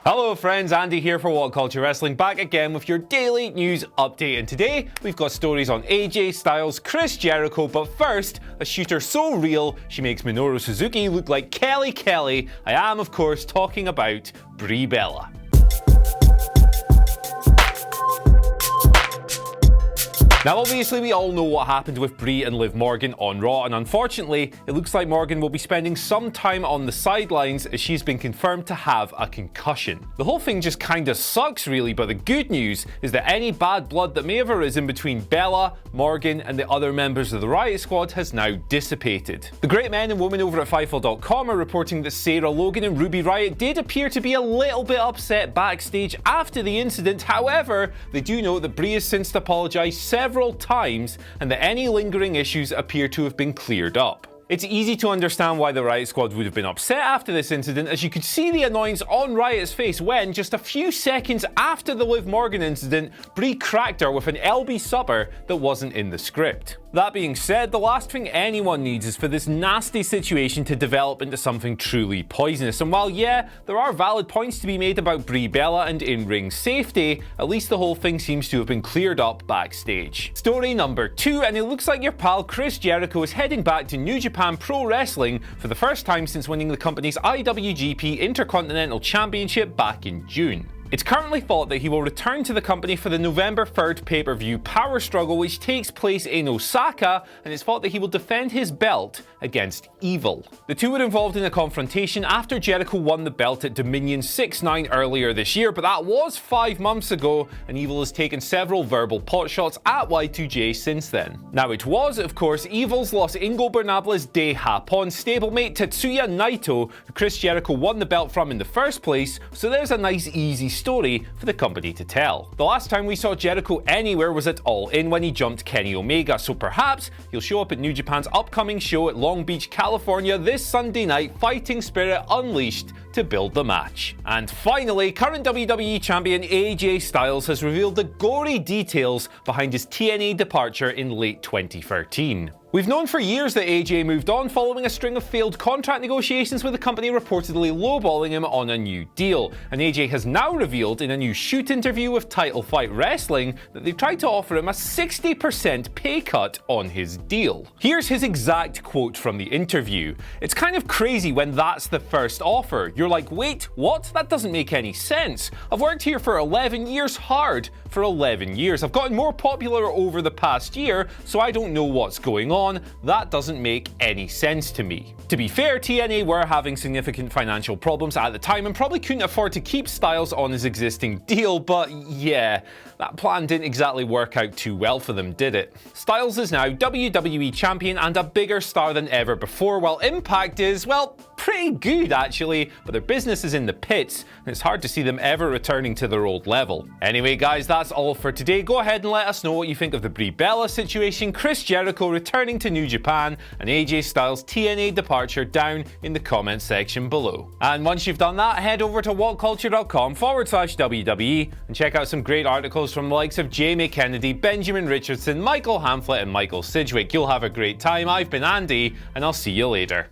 Hello friends, Andy here for WhatCulture Wrestling, back again with your daily news update, and today we've got stories on AJ Styles, Chris Jericho, but first, a shooter so real she makes Minoru Suzuki look like Kelly Kelly. I am of course talking about Brie Bella. Now obviously we all know what happened with Brie and Liv Morgan on Raw, and unfortunately it looks like Morgan will be spending some time on the sidelines as she's been confirmed to have a concussion. The whole thing just kinda sucks really, but the good news is that any bad blood that may have arisen between Bella, Morgan and the other members of the Riot Squad has now dissipated. The great men and women over at Fightful.com are reporting that Sarah Logan and Ruby Riott did appear to be a little bit upset backstage after the incident. However, they do note that Brie has since apologised several times and that any lingering issues appear to have been cleared up. It's easy to understand why the Riot Squad would have been upset after this incident, as you could see the annoyance on Riot's face when, just a few seconds after the Liv Morgan incident, Brie cracked her with an LB supper that wasn't in the script. That being said, the last thing anyone needs is for this nasty situation to develop into something truly poisonous. And while yeah, there are valid points to be made about Brie Bella and in-ring safety, at least the whole thing seems to have been cleared up backstage. Story number 2, and it looks like your pal Chris Jericho is heading back to New Japan Pro Wrestling for the first time since winning the company's IWGP Intercontinental Championship back in June. It's currently thought that he will return to the company for the November 3rd pay-per-view Power Struggle, which takes place in Osaka, and it's thought that he will defend his belt against Evil. The two were involved in a confrontation after Jericho won the belt at Dominion 6-9 earlier this year, but that was 5 months ago, and Evil has taken several verbal potshots at Y2J since then. Now it was, of course, Evil's Los Ingobernables de Japón stablemate Tetsuya Naito who Chris Jericho won the belt from in the first place, so there's a nice easy story for the company to tell. The last time we saw Jericho anywhere was at All In when he jumped Kenny Omega, so perhaps he'll show up at New Japan's upcoming show at Long Beach, California this Sunday night, Fighting Spirit Unleashed, to build the match. And finally, current WWE champion AJ Styles has revealed the gory details behind his TNA departure in late 2013. We've known for years that AJ moved on following a string of failed contract negotiations with the company reportedly lowballing him on a new deal, and AJ has now revealed in a new shoot interview with Title Fight Wrestling that they've tried to offer him a 60% pay cut on his deal. Here's his exact quote from the interview. "It's kind of crazy when that's the first offer. You're like, wait, what? That doesn't make any sense. I've worked here for 11 years hard. For 11 years. I've gotten more popular over the past year, so I don't know what's going on. That doesn't make any sense to me." To be fair, TNA were having significant financial problems at the time and probably couldn't afford to keep Styles on his existing deal, but yeah, that plan didn't exactly work out too well for them, did it? Styles is now WWE champion and a bigger star than ever before, while Impact is, well, pretty good actually, but their business is in the pits, and it's hard to see them ever returning to their old level. Anyway guys, that's all for today. Go ahead and let us know what you think of the Brie Bella situation, Chris Jericho returning to New Japan, and AJ Styles' TNA departure down in the comments section below. And once you've done that, head over to whatculture.com/WWE and check out some great articles from the likes of Jamie Kennedy, Benjamin Richardson, Michael Hamflett and Michael Sidgwick. You'll have a great time. I've been Andy, and I'll see you later.